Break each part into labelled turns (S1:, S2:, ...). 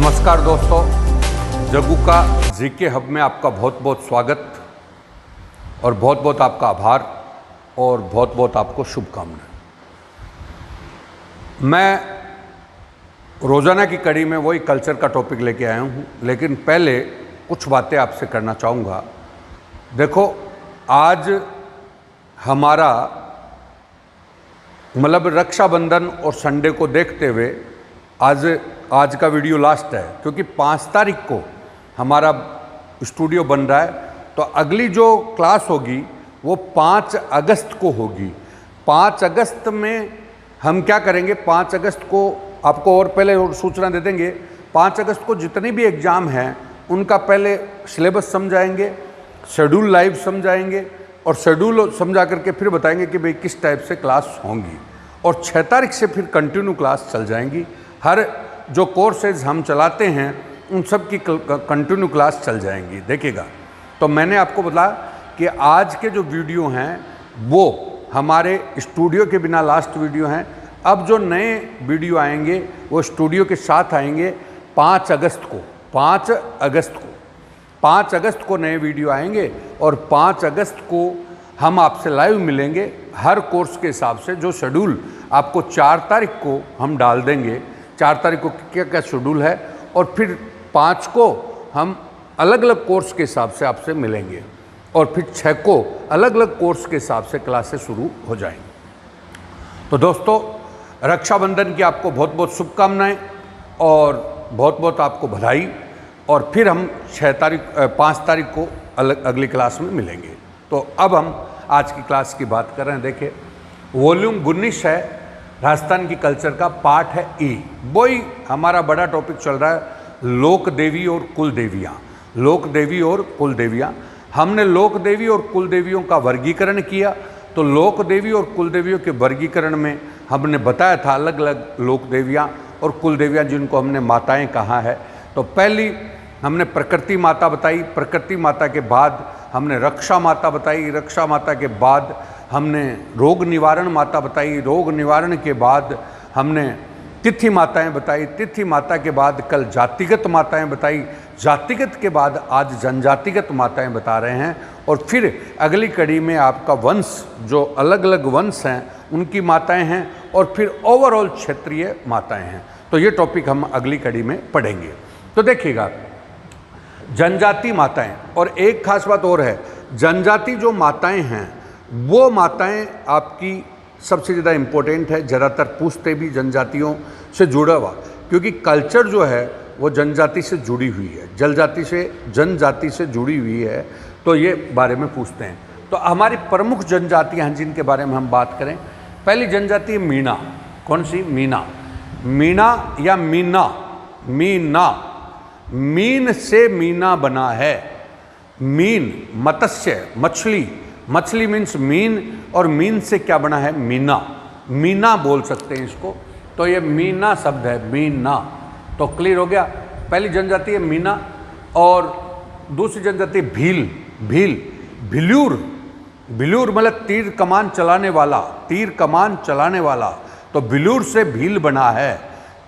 S1: नमस्कार दोस्तों, जग्गू का जीके हब में आपका बहुत बहुत स्वागत और बहुत बहुत आपका आभार और बहुत बहुत आपको शुभकामनाएं। मैं रोज़ाना की कड़ी में वही कल्चर का टॉपिक लेके आया हूँ, लेकिन पहले कुछ बातें आपसे करना चाहूँगा। देखो, आज हमारा मतलब रक्षाबंधन और संडे को देखते हुए आज का वीडियो लास्ट है, क्योंकि 5 तारीख को हमारा स्टूडियो बन रहा है। तो अगली जो क्लास होगी वो 5 अगस्त को होगी। 5 अगस्त में हम क्या करेंगे, 5 अगस्त को आपको और पहले और सूचना दे देंगे। 5 अगस्त को जितने भी एग्ज़ाम हैं उनका पहले सिलेबस समझाएंगे, शेड्यूल लाइव समझाएंगे और शेड्यूल समझा करके फिर बताएंगे कि भाई किस टाइप से क्लास होंगी। और 6 तारीख से फिर कंटिन्यू क्लास चल जाएंगी। हर जो कोर्सेज हम चलाते हैं उन सब की कंटिन्यू क्लास चल जाएंगी, देखिएगा। तो मैंने आपको बताया कि आज के जो वीडियो हैं वो हमारे स्टूडियो के बिना लास्ट वीडियो हैं। अब जो नए वीडियो आएंगे वो स्टूडियो के साथ आएंगे 5 अगस्त को। 5 अगस्त को नए वीडियो आएंगे और 5 अगस्त को हम आपसे लाइव मिलेंगे हर कोर्स के हिसाब से। जो शेड्यूल आपको 4 तारीख को हम डाल देंगे, 4 तारीख को क्या क्या शेड्यूल है, और फिर 5 को हम अलग अलग कोर्स के हिसाब से आपसे मिलेंगे और फिर 6 को अलग अलग कोर्स के हिसाब से क्लासेस शुरू हो जाएंगी। तो दोस्तों, रक्षाबंधन की आपको बहुत बहुत शुभकामनाएं और बहुत बहुत आपको बधाई। और फिर हम 5 तारीख को अगली क्लास में मिलेंगे। तो अब हम आज की क्लास की बात कर रहे हैं। देखिए, वॉल्यूम 19 है, राजस्थान की कल्चर का पार्ट है ई। वही हमारा बड़ा टॉपिक चल रहा है, लोक देवी और कुल देवियाँ। लोक देवी और कुल देवियाँ, हमने लोक देवी और कुल देवियों का वर्गीकरण किया। तो लोक देवी और कुल देवियों के वर्गीकरण में हमने बताया था अलग अलग लोक देवियाँ और कुल देवियाँ, जिनको हमने माताएं कहा है। तो पहली हमने प्रकृति माता बताई, प्रकृति माता के बाद हमने रक्षा माता बताई, रक्षा माता के बाद हमने रोग निवारण माता बताई, रोग निवारण के बाद हमने तिथि माताएं बताई, तिथि माता के बाद कल जातिगत माताएं बताई, जातिगत के बाद आज जनजातिगत माताएं बता रहे हैं। और फिर अगली कड़ी में आपका वंश, जो अलग अलग वंश हैं उनकी माताएं हैं, और फिर ओवरऑल क्षेत्रीय माताएं हैं। तो ये टॉपिक हम अगली कड़ी में पढ़ेंगे। तो देखिएगा, जनजाति माताएं, और एक खास बात और है, जनजाति जो माताएं हैं वो माताएं आपकी सबसे ज़्यादा इम्पोर्टेंट है। ज़्यादातर पूछते भी जनजातियों से जुड़ा हुआ, क्योंकि कल्चर जो है वो जनजाति से जुड़ी हुई है, जनजाति से जुड़ी हुई है। तो ये बारे में पूछते हैं। तो हमारी प्रमुख जनजातियाँ हैं जिनके बारे में हम बात करें। पहली जनजाति है मीणा। कौन सी? मीणा। मीणा या मीना, मीना, मीन से मीना बना है। मीन मत्स्य, मछली, मछली मीन्स मीन, और मीन से क्या बना है? मीना। मीना बोल सकते हैं इसको। तो ये मीना शब्द है, मीना। तो क्लियर हो गया। पहली जनजाति है मीना। और दूसरी जनजाति भील। भील, भिल्यूर, भिल्यूर मतलब तीर कमान चलाने वाला, तीर कमान चलाने वाला। तो भिल्यूर से भील बना है।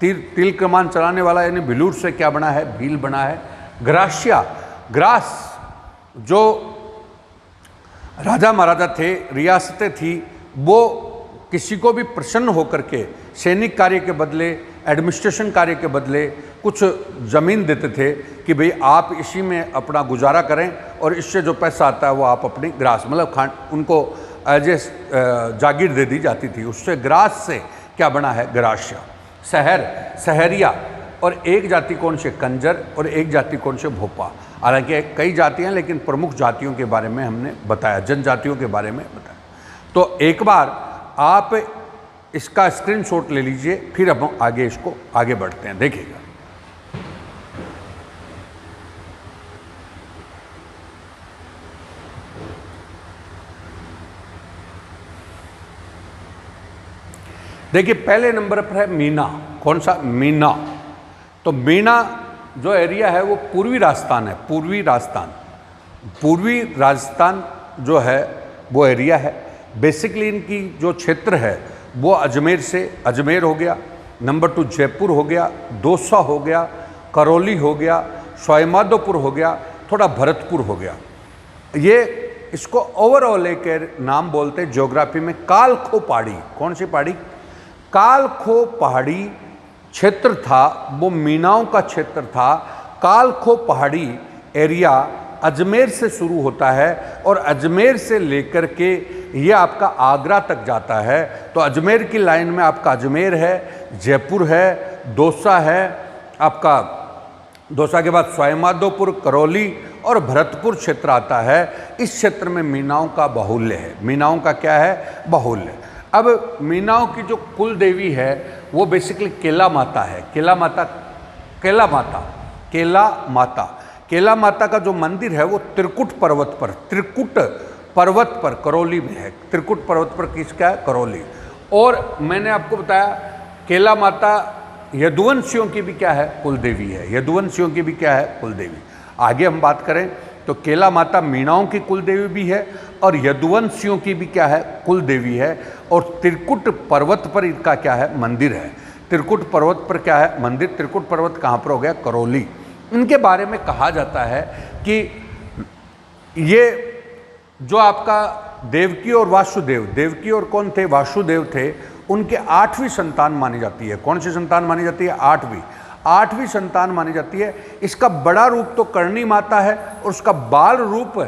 S1: तीर कमान चलाने वाला यानी भिल्यूर से क्या बना है? भील बना है। ग्रासिया, ग्रास, जो राजा महाराजा थे, रियासतें थी, वो किसी को भी प्रसन्न होकर के सैनिक कार्य के बदले, एडमिनिस्ट्रेशन कार्य के बदले कुछ ज़मीन देते थे कि भाई आप इसी में अपना गुजारा करें, और इससे जो पैसा आता है वो आप अपनी ग्रास मतलब उनको एज ए जागीर दे दी जाती थी। उससे ग्रास से क्या बना है? ग्रासिया। शहर, शहरिया। और एक जाति कौन से? कंजर। और एक जाति कौन से? भोपा। हालांकि कई जातियां, लेकिन प्रमुख जातियों के बारे में हमने बताया, जनजातियों के बारे में बताया। तो एक बार आप इसका स्क्रीनशॉट ले लीजिए, फिर हम आगे इसको आगे बढ़ते हैं। देखिएगा, देखिए पहले नंबर पर है मीना। कौन सा? मीना। तो मीना जो एरिया है वो पूर्वी राजस्थान है। पूर्वी राजस्थान जो है वो एरिया है। बेसिकली इनकी जो क्षेत्र है वो अजमेर हो गया, नंबर 2 जयपुर हो गया, दौसा हो गया, करौली हो गया, सवाईमाधोपुर हो गया, थोड़ा भरतपुर हो गया। ये इसको ओवरऑल एक नाम बोलते हैं ज्योग्राफी में, कालखो पहाड़ी। कौन सी पहाड़ी? कालखो पहाड़ी क्षेत्र था, वो मीनाओं का क्षेत्र था। कालखो पहाड़ी एरिया अजमेर से शुरू होता है और अजमेर से लेकर के ये आपका आगरा तक जाता है। तो अजमेर की लाइन में आपका अजमेर है, जयपुर है, दौसा है, आपका दौसा के बाद सवाईमाधोपुर, करौली और भरतपुर क्षेत्र आता है। इस क्षेत्र में मीनाओं का बाहुल्य है। मीनाओं का क्या है? बाहुल्य। अब मीनाओं की जो कुल देवी है वो बेसिकली केला माता है। केला माता केला माता का जो मंदिर है वो त्रिकुट पर्वत पर करौली में है। त्रिकुट पर्वत पर किसका है? करौली। और मैंने आपको बताया केला माता यदुवंशियों की भी क्या है? कुल देवी है। यदुवंशियों की भी क्या है? कुल देवी। आगे हम बात करें तो केला माता मीणाओं की कुल देवी भी है और यदुवंशियों की भी क्या है? कुल देवी है। और त्रिकुट पर्वत पर इनका क्या है? मंदिर है। त्रिकुट पर्वत पर क्या है? मंदिर। त्रिकुट पर्वत कहाँ पर हो गया? करौली। इनके बारे में कहा जाता है कि ये जो आपका देवकी और वासुदेव, देवकी और कौन थे? वासुदेव थे, उनके 8वीं संतान मानी जाती है। कौन सी संतान मानी जाती है? 8वीं संतान मानी जाती है। इसका बड़ा रूप तो करणी माता है और उसका बाल रूप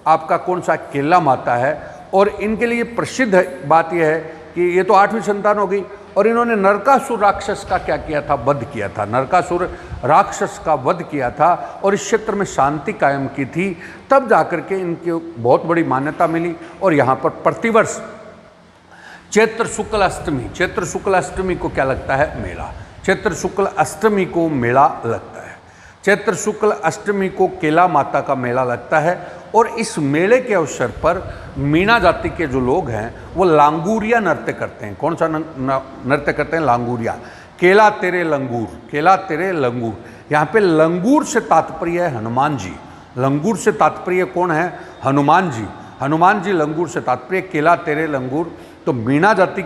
S1: आपका कौन सा? केला माता है। और इनके लिए प्रसिद्ध बात यह है कि ये तो 8वीं संतान हो गई और इन्होंने नरकासुर राक्षस का क्या किया था? वध किया था। नरकासुर राक्षस का वध किया था और इस क्षेत्र में शांति कायम की थी। तब जाकर के इनकी बहुत बड़ी मान्यता मिली और यहाँ पर प्रतिवर्ष चैत्र शुक्ल अष्टमी को क्या लगता है? मेला। चैत्र शुक्ल अष्टमी को मेला लगता है। चैत्र शुक्ल अष्टमी को केला माता का मेला लगता है और इस मेले के अवसर पर मीणा जाति के जो लोग हैं वो लांगूरिया नृत्य करते हैं। कौन सा नृत्य करते हैं? लांगूरिया। केला तेरे लंगूर, केला तेरे लंगूर। यहाँ पे लंगूर से तात्पर्य है हनुमान जी। लंगूर से तात्पर्य कौन है? हनुमान जी। हनुमान जी लंगूर से तात्पर्य केला तेरे लंगूर। तो मीणा जाति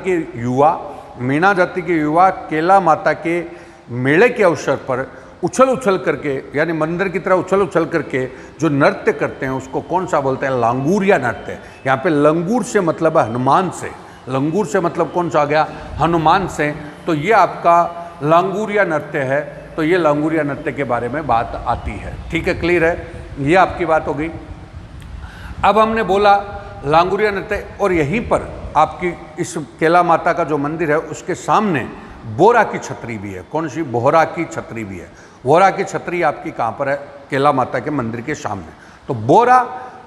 S1: के युवा केला माता के मेले के अवसर पर उछल करके, यानी मंदिर की तरह उछल करके जो नृत्य करते हैं उसको कौन सा बोलते हैं? लांगूरिया नृत्य। यहाँ पे लंगूर से मतलब है हनुमान से। लंगूर से मतलब कौन सा आ गया? हनुमान से। तो ये आपका लांगूरिया नृत्य है। तो ये लांगूरिया नृत्य के बारे में बात आती है। ठीक है, क्लियर है? ये आपकी बात हो गई। अब हमने बोला लांगूरिया नृत्य, और यहीं पर आपकी इस केला माता का जो मंदिर है उसके सामने बोरा की छतरी भी है। कौन सी? बोहरा की छतरी भी है। बोहरा की छतरी आपकी कहाँ पर है? केला माता के मंदिर के सामने। तो बोरा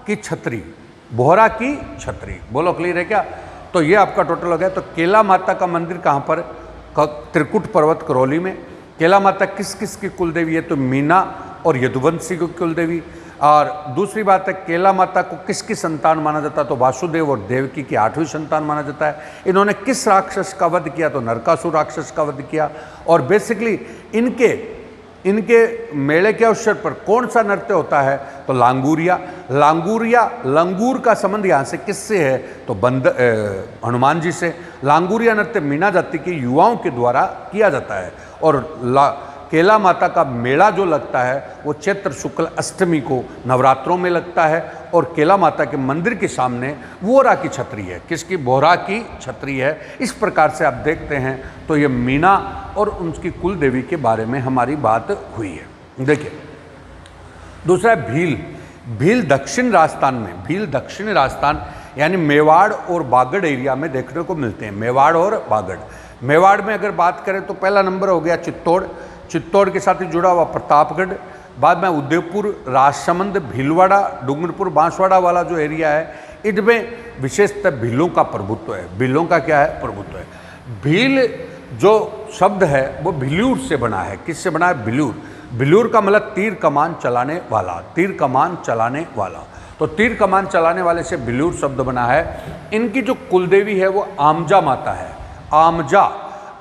S1: की छतरी, बोहरा की छतरी, बोलो क्लियर है क्या? तो ये आपका टोटल हो गया। तो केला माता का मंदिर कहाँ पर? त्रिकुट पर्वत करौली में। केला माता किस किस की कुल देवी है? तो मीना और यदुवंशी की कुल देवी। और दूसरी बात है केला माता को किसकी संतान माना जाता है? तो वासुदेव और देवकी की 8वीं संतान माना जाता है। इन्होंने किस राक्षस का वध किया? तो नरकासुर राक्षस का वध किया। और बेसिकली इनके मेले के अवसर पर कौन सा नृत्य होता है? तो लांगूरिया। लंगूर का संबंध यहाँ से किससे है? तो हनुमान जी से। लांगूरिया नृत्य मीणा जाति के युवाओं के द्वारा किया जाता है। और केला माता का मेला जो लगता है वो चैत्र शुक्ल अष्टमी को नवरात्रों में लगता है। और केला माता के मंदिर के सामने बोहरा की छतरी है। किसकी? बोहरा की छतरी है। इस प्रकार से आप देखते हैं तो ये मीना और उनकी कुल देवी के बारे में हमारी बात हुई है। देखिए, दूसरा है भील। भील दक्षिण राजस्थान यानी मेवाड़ और बागड़ एरिया में देखने को मिलते हैं। मेवाड़ और बागड़। मेवाड़ में अगर बात करें तो पहला नंबर हो गया चित्तौड़ के साथ ही जुड़ा हुआ प्रतापगढ़। बाद में उदयपुर, राजसमंद, भीलवाड़ा, डूंगरपुर, बांसवाड़ा वाला जो एरिया है, इनमें विशेषतः भीलों का प्रभुत्व है। भीलों का क्या है? प्रभुत्व है। भील जो शब्द है वो भिल्यूर से बना है। किससे बना है? भिल्यूर। भिल्यूर का मतलब तीर कमान चलाने वाला। तो तीर कमान चलाने वाले से भिल्यूर शब्द बना है। इनकी जो कुलदेवी है वो आमजा माता है।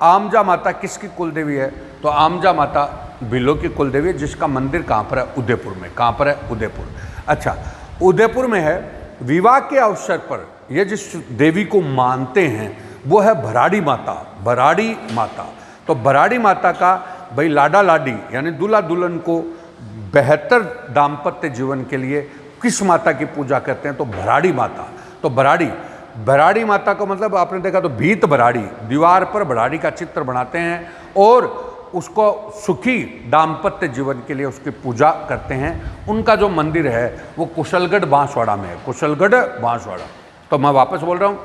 S1: आमजा माता किसकी कुलदेवी है? तो आमजा माता भिल्लों की कुलदेवी है, जिसका मंदिर कहाँ पर है? उदयपुर में। कहाँ पर है? उदयपुर। अच्छा, उदयपुर में है। विवाह के अवसर पर ये जिस देवी को मानते हैं वो है भराड़ी माता। तो भराड़ी माता का भाई लाडा लाडी यानी दूल्हा दुल्हन को बेहतर दाम्पत्य जीवन के लिए किस माता की पूजा करते हैं, तो भराड़ी माता। तो भराड़ी माता का मतलब आपने देखा तो भीत भराड़ी, दीवार पर भराड़ी का चित्र बनाते हैं और उसको सुखी दाम्पत्य जीवन के लिए उसकी पूजा करते हैं। उनका जो मंदिर है वो कुशलगढ़ बांसवाड़ा में है, कुशलगढ़ बांसवाड़ा। तो मैं वापस बोल रहा हूँ,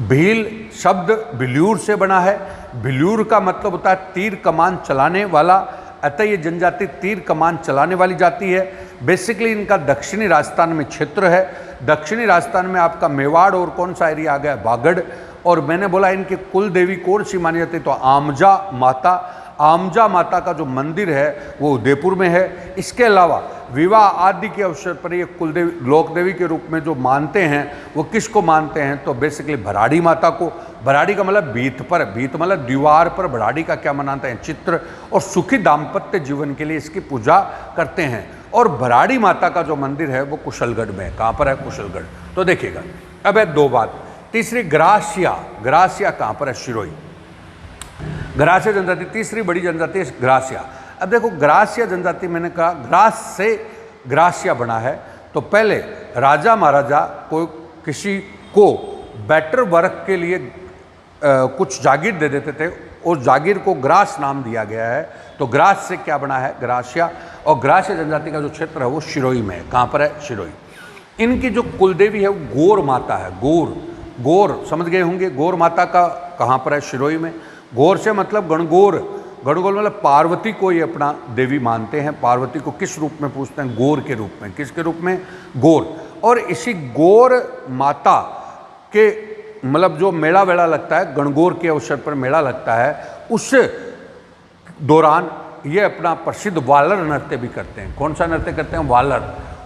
S1: भील शब्द भिल्यूर से बना है। भिल्यूर का मतलब होता है तीर कमान चलाने वाला, अतः ये जनजाति तीर कमान चलाने वाली जाति है। बेसिकली इनका दक्षिणी राजस्थान में क्षेत्र है। दक्षिणी राजस्थान में आपका मेवाड़ और कौन सा एरिया आ गया, बागड़। और मैंने बोला इनकी कुल देवी कौन सी मानी जाती है, तो आमजा माता। आमजा माता का जो मंदिर है वो उदयपुर में है। इसके अलावा विवाह आदि के अवसर पर ये कुलदेवी लोक देवी के रूप में जो मानते हैं वो किसको मानते हैं, तो बेसिकली भराड़ी माता को। भराड़ी का मतलब भीत पर, भीत मतलब दीवार पर भराड़ी का क्या मनाते हैं, चित्र। और सुखी दाम्पत्य जीवन के लिए इसकी पूजा करते हैं। और भराड़ी माता का जो मंदिर है वो कुशलगढ़ में है। कहाँ पर है, कुशलगढ़। तो देखिएगा अब है दो बात। तीसरी ग्रासिया, ग्रासिया कहाँ पर है, शिरोई। ग्रासिया जनजाति तीसरी बड़ी जनजाति है ग्रासिया। अब देखो ग्रासिया जनजाति, मैंने कहा ग्रास से ग्रासिया बना है। तो पहले राजा महाराजा को किसी को बेटर वर्क के लिए कुछ जागीर दे देते थे, उस जागीर को ग्रास नाम दिया गया है। तो ग्रास से क्या बना है, ग्रासिया। और ग्रासिया जनजाति का जो क्षेत्र है वो शिरोई में है। कहाँ पर है, शिरोई। इनकी जो कुलदेवी है वो गौर माता है। गौर समझ गए होंगे, गौर माता का कहाँ पर है, शिरोई में। गौर से मतलब गणगौर, गणगौर मतलब पार्वती को ये अपना देवी मानते हैं। पार्वती को किस रूप में पूछते हैं, गौर के रूप में। किसके रूप में, गौर। और इसी गौर माता के मतलब जो मेला वेला लगता है, गणगौर के अवसर पर मेला लगता है, उस दौरान ये अपना प्रसिद्ध वालर नृत्य भी करते हैं। कौन सा नृत्य करते हैं,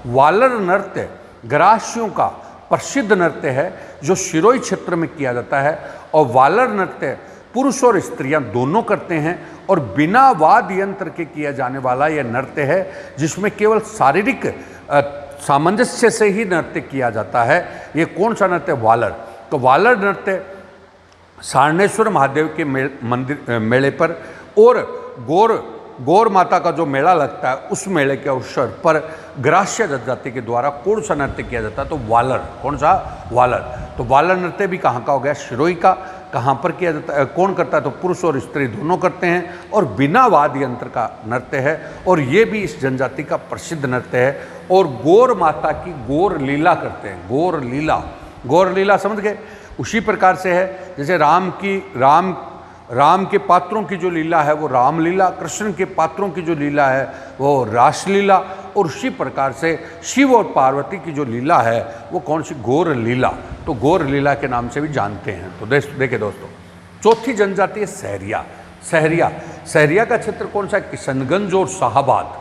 S1: वालर नृत्य ग्रासियों का प्रसिद्ध नृत्य है जो शिरोई क्षेत्र में किया जाता है। और वालर नृत्य पुरुष और स्त्रियां दोनों करते हैं और बिना वाद्य यंत्र के किया जाने वाला यह नृत्य है जिसमें केवल शारीरिक सामंजस्य से ही नृत्य किया जाता है। ये कौन सा नृत्य, वालर। तो वालर नृत्य सारनेश्वर महादेव के मंदिर मेले पर और गौर माता का जो मेला लगता है उस मेले के अवसर पर ग्रासिया जनजाति के द्वारा कौन सा नृत्य किया जाता है, तो वालर। कौन सा, वालर। तो वालर नृत्य भी कहाँ का हो गया, शिरोई का। कहाँ पर किया जाता है, कौन करता है, तो पुरुष और स्त्री दोनों करते हैं और बिना वाद्य यंत्र का नृत्य है। और ये भी इस जनजाति का प्रसिद्ध नृत्य है। और गौर माता की गौर लीला करते हैं, गौर लीला समझ गए। उसी प्रकार से है जैसे राम के पात्रों की जो लीला है वो रामलीला, कृष्ण के पात्रों की जो लीला है वो रासलीला। और उसी प्रकार से शिव और पार्वती की जो लीला है वो कौन सी, गौर लीला। तो गौर लीला के नाम से भी जानते हैं। तो देखिए दोस्तों, चौथी जनजाति है सहरिया। सहरिया का क्षेत्र कौन सा है, किशनगंज और शाहाबाद।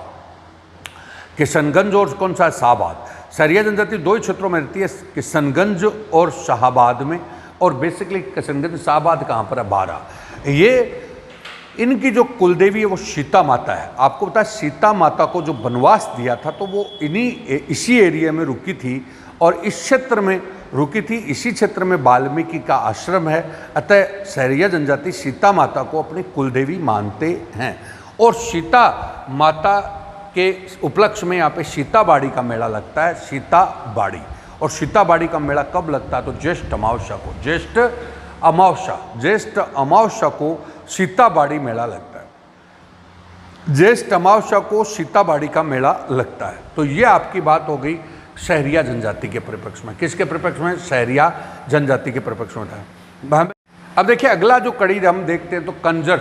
S1: किशनगंज और कौन सा है, शाहाबाद। सहरिया जनजाति दो ही क्षेत्रों में रहती है, किशनगंज और शाहाबाद में। और बेसिकली किशनगंज शाहाबाद कहाँ पर है, बारा। ये इनकी जो कुलदेवी है वो सीता माता है। आपको पता है सीता माता को जो वनवास दिया था तो वो इसी एरिया में रुकी थी और इस क्षेत्र में रुकी थी। इसी क्षेत्र में वाल्मीकि का आश्रम है। अतः सहरिया जनजाति सीता माता को अपनी कुलदेवी मानते हैं। और सीता माता के उपलक्ष्य में यहाँ पे सीताबाड़ी का मेला लगता है, सीताबाड़ी। और सीताबाड़ी का मेला कब लगता है, तो ज्येष्ठ अमावस्या को सीताबाड़ी मेला लगता है। ज्येष्ठ अमावस्या को सीताबाड़ी का मेला लगता है। तो ये आपकी बात हो गई सहरिया जनजाति के परिप्रेक्ष्य में। किसके परिप्रेक्ष्य में, सहरिया जनजाति के परिप्रेक्ष्य में था। अब देखिए अगला जो कड़ी हम देखते हैं तो कंजर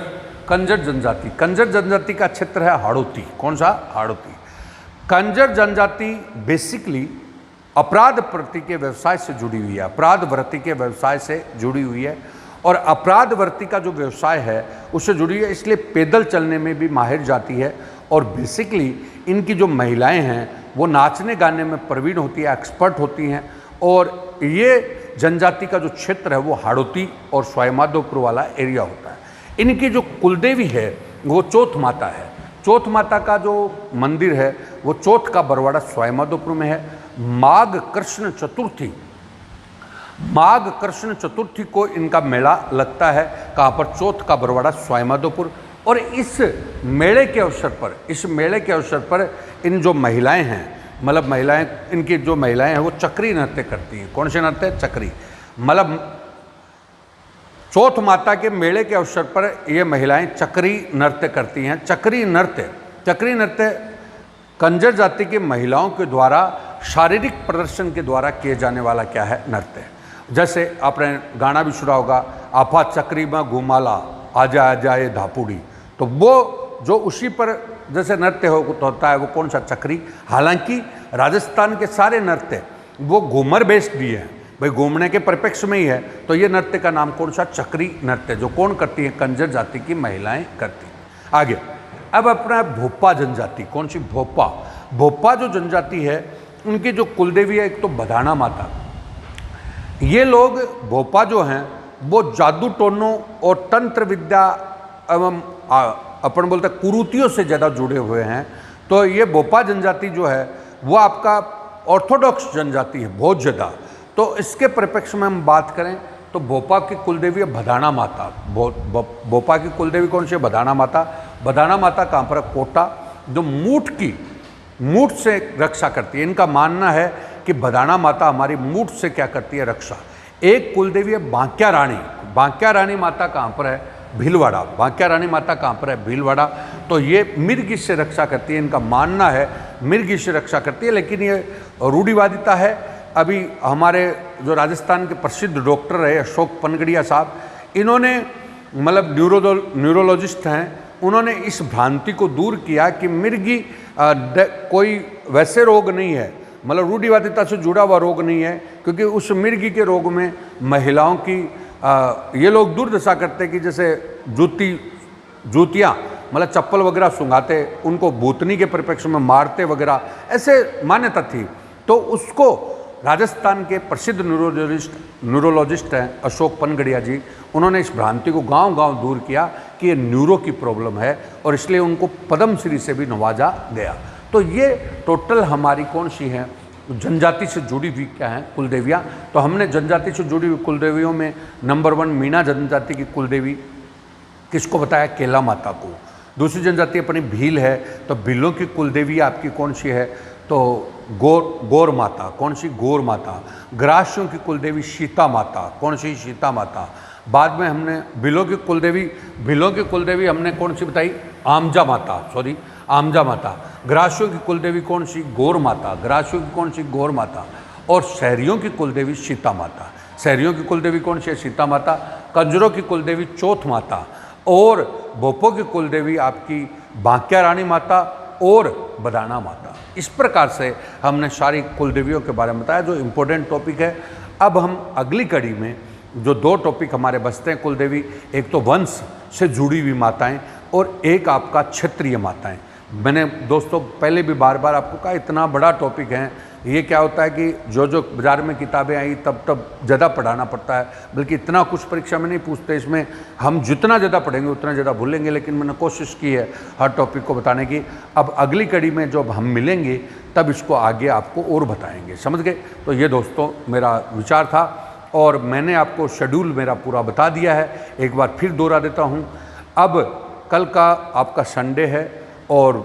S1: जनजाति का क्षेत्र है हाड़ौती। कौन सा, हाड़ौती। कंजर जनजाति बेसिकली अपराध वृत्ति के व्यवसाय से जुड़ी हुई है, अपराध वृत्ति के व्यवसाय से जुड़ी हुई है। और अपराध वृत्ति का जो व्यवसाय है उससे जुड़ी है, इसलिए पैदल चलने में भी माहिर जाती है। और बेसिकली इनकी जो महिलाएं हैं वो नाचने गाने में प्रवीण होती है, एक्सपर्ट होती हैं। और ये जनजाति का जो क्षेत्र है वो हाड़ौती और सवाईमाधोपुर वाला एरिया होता है। इनकी जो कुलदेवी है वो चौथ माता है। चौथ माता का जो मंदिर है वो चौथ का बरवाड़ा सवाईमाधोपुर में है। माघ कृष्ण चतुर्थी को इनका मेला लगता है। कहाँ पर, चौथ का बरवाड़ा सवाईमाधोपुर। और इस मेले के अवसर पर इन जो महिलाएं हैं, मतलब महिलाएं, इनकी जो महिलाएं हैं वो चक्री नृत्य करती हैं। कौन से नृत्य? चक्री। मतलब चौथ माता के मेले के अवसर पर ये महिलाएं चक्री नृत्य करती हैं। चक्री नृत्य कंजर जाति की महिलाओं के द्वारा शारीरिक प्रदर्शन के द्वारा किए जाने वाला क्या है? नृत्य। जैसे आपने गाना भी सुना होगा, आपा चक्री में घुमाला आजा आजा ये धापुड़ी, तो वो जो उसी पर जैसे नृत्य होता है वो कौन सा? चक्री। हालांकि राजस्थान के सारे नृत्य वो घूमर बेस्ड भी है, भाई घूमने के परिप्रेक्ष्य में ही है, तो ये नृत्य का नाम कौन सा? चक्री नृत्य, जो कौन करती है? कंजर जाति की महिलाएं करती हैं। आगे अब अपना भोपा जनजाति। कौन सी? भोपा जो जनजाति है उनकी जो कुलदेवी है एक तो बधाना माता। ये लोग भोपा जो हैं वो जादू टोनों और तंत्र विद्या एवं अपन बोलते हैं कुरीतियों से ज़्यादा जुड़े हुए हैं। तो ये भोपा जनजाति जो है वो आपका ऑर्थोडॉक्स जनजाति है बहुत ज़्यादा। तो इसके परिप्रेक्ष्य में हम बात करें तो भोपा की कुलदेवी है बधाना माता। भोपा की कुलदेवी कौन सी है? बधाना माता। बधाना माता कहाँ पर? कोटा, जो मूठ से रक्षा करती है। इनका मानना है कि बधाना माता हमारी मूठ से क्या करती है? रक्षा। एक कुलदेवी है बांक्या रानी। बांक्या रानी माता कहाँ पर है? भीलवाड़ा। बांक्या रानी माता कहाँ पर है? भीलवाड़ा। तो ये मिर्गी से रक्षा करती है, इनका मानना है मिर्गी से रक्षा करती है, लेकिन ये रूढ़िवादिता है। अभी हमारे जो राजस्थान के प्रसिद्ध डॉक्टर रहे अशोक पनगड़िया साहब, इन्होंने मतलब न्यूरोलॉजिस्ट हैं, उन्होंने इस भ्रांति को दूर किया कि मिर्गी कोई वैसे रोग नहीं है, मतलब रूढ़िवादिता से जुड़ा हुआ रोग नहीं है, क्योंकि उस मिर्गी के रोग में महिलाओं की ये लोग दुर्दशा करते कि जैसे जूतियाँ मतलब चप्पल वगैरह सुंघाते, उनको भूतनी के परिप्रेक्ष्य में मारते वगैरह, ऐसे मान्यता थी। तो उसको राजस्थान के प्रसिद्ध न्यूरोलॉजिस्ट हैं अशोक पनगड़िया जी, उन्होंने इस भ्रांति को गांव-गांव दूर किया कि ये न्यूरो की प्रॉब्लम है, और इसलिए उनको पद्मश्री से भी नवाजा गया। तो ये टोटल हमारी कौन सी हैं? जनजाति से जुड़ी हुई क्या हैं? कुलदेवियाँ। तो हमने जनजाति से जुड़ी हुई कुलदेवियों में नंबर 1 मीणा जनजाति की कुलदेवी किसको बताया? केला माता को। दूसरी जनजाति अपनी भील है, तो भीलों की कुलदेवी आपकी कौन सी है? तो गौर माता। कौन सी? गौर माता। ग्रासियों की कुलदेवी सीता माता। कौन सी? सीता माता। बाद में हमने भीलों की कुलदेवी हमने कौन सी बताई? आमजा माता। ग्रासियों की कुलदेवी कौन सी? गौर माता। ग्रासियों की कौन सी? गौर माता। और शहरियों की कुलदेवी सीता माता। शहरियों की कुलदेवी कौन सी है? सीता माता। कंजरों की कुलदेवी चौथ माता, और भोपों की कुलदेवी आपकी बांक्या रानी माता और बधाना माता। इस प्रकार से हमने सारी कुलदेवियों के बारे में बताया, जो इम्पोर्टेंट टॉपिक है। अब हम अगली कड़ी में जो 2 टॉपिक हमारे बचते हैं कुलदेवी, एक तो वंश से जुड़ी हुई माताएं और एक आपका क्षेत्रीय माताएं। मैंने दोस्तों पहले भी बार बार आपको कहा, इतना बड़ा टॉपिक है, ये क्या होता है कि जो बाज़ार में किताबें आई तब ज़्यादा पढ़ाना पड़ता है, बल्कि इतना कुछ परीक्षा में नहीं पूछते। इसमें हम जितना ज़्यादा पढ़ेंगे उतना ज़्यादा भूलेंगे, लेकिन मैंने कोशिश की है हर टॉपिक को बताने की। अब अगली कड़ी में जब हम मिलेंगे तब इसको आगे आपको और बताएंगे, समझ गए? तो ये दोस्तों मेरा विचार था, और मैंने आपको शेड्यूल मेरा पूरा बता दिया है। एक बार फिर दोहरा देता हूँ। अब कल का आपका संडे है और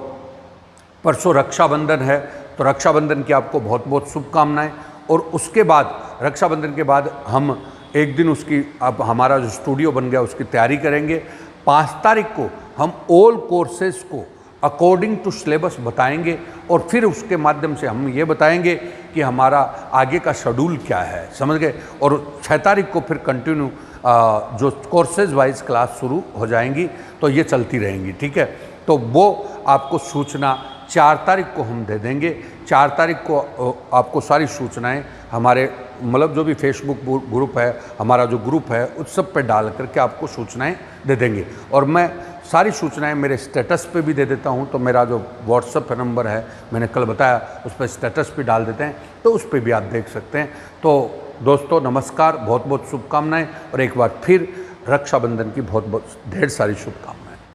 S1: परसों रक्षाबंधन है, तो रक्षाबंधन की आपको बहुत बहुत शुभकामनाएं। और उसके बाद रक्षाबंधन के बाद हम एक दिन उसकी, अब हमारा जो स्टूडियो बन गया उसकी तैयारी करेंगे। 5 तारीख को हम ऑल कोर्सेज को अकॉर्डिंग टू सिलेबस बताएंगे, और फिर उसके माध्यम से हम ये बताएंगे कि हमारा आगे का शेड्यूल क्या है, समझ गए? और 6 तारीख को फिर कंटिन्यू जो कोर्सेज वाइज क्लास शुरू हो जाएंगी, तो ये चलती रहेंगी, ठीक है? तो वो आपको सूचना 4 तारीख को हम दे देंगे। 4 तारीख को आपको सारी सूचनाएं हमारे मतलब जो भी फेसबुक ग्रुप है, हमारा जो ग्रुप है, उस सब पे डाल करके आपको सूचनाएं दे देंगे। और मैं सारी सूचनाएं मेरे स्टेटस पे भी दे देता हूं, तो मेरा जो व्हाट्सएप नंबर है मैंने कल बताया, उस पर स्टेटस भी डाल देते हैं, तो उस पर भी आप देख सकते हैं। तो दोस्तों नमस्कार, बहुत बहुत शुभकामनाएँ, और एक बार फिर रक्षाबंधन की बहुत बहुत ढेर सारी शुभकामनाएं।